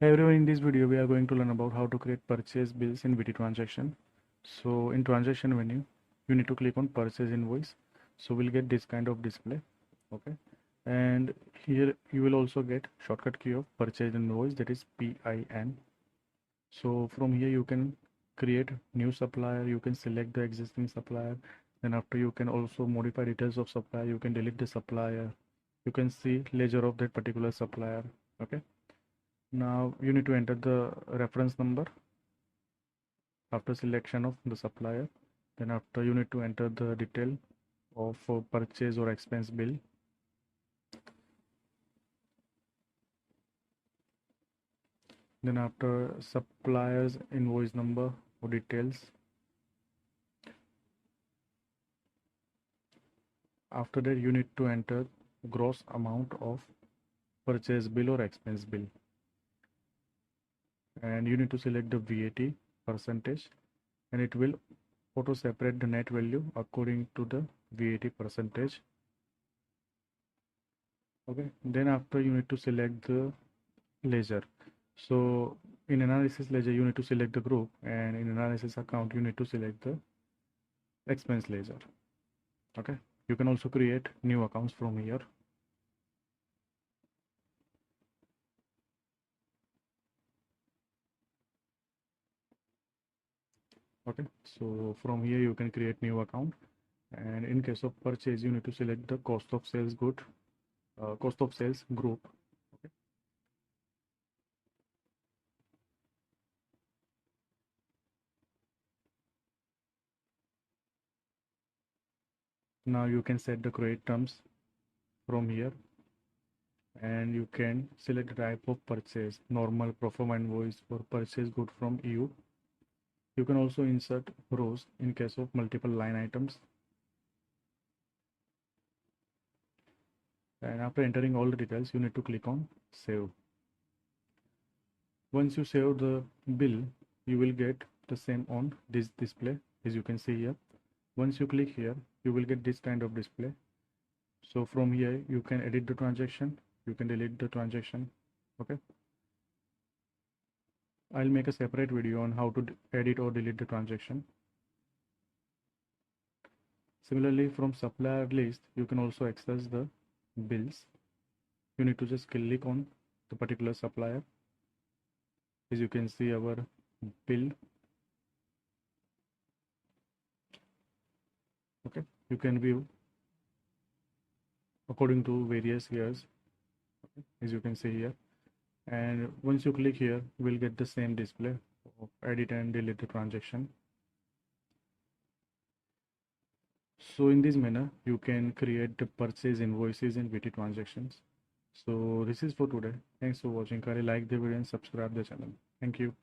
Hey everyone, in this video we are going to learn about how to create purchase bills in vttransaction. So in transaction menu, you need to click on purchase invoice. So we'll get this kind of display. Okay. And here you will also get shortcut key of purchase invoice, that is PIN. So from here you can create new supplier, you can select the existing supplier. Then after you can also modify details of supplier, you can delete the supplier. You can see ledger of that particular supplier. Okay. Now you need to enter the reference number after selection of the supplier. Then after you need to enter the detail of purchase or expense bill. Then after supplier's invoice number or details. After that you need to enter gross amount of purchase bill or expense bill. And you need to select the VAT percentage, and it will auto separate the net value according to the VAT percentage. Okay, then after you need to select the ledger. So in analysis ledger you need to select the group, and in analysis account you need to select the expense ledger. Okay, you can also create new accounts from here. Okay, so from here you can create new account, and in case of purchase you need to select the cost of sales group. Okay. Now you can set the credit terms from here, and you can select the type of purchase, normal, pro forma invoice, or purchase good from EU. You can also insert rows in case of multiple line items. And after entering all the details, you need to click on save. Once you save the bill, you will get the same on this display, as you can see here. Once you click here, you will get this kind of display. So from here you can edit the transaction, you can delete the transaction. Okay, I'll make a separate video on how to edit or delete the transaction. Similarly, from supplier list you can also access the bills. You need to just click on the particular supplier. As you can see, our bill. Okay, you can view according to various years. Okay, as you can see here, and once you click here you will get the same display of edit and delete the transaction. So in this manner you can create the purchase invoices in vttransaction. So this is for today. Thanks for watching. Kindly like the video and subscribe the channel. Thank you.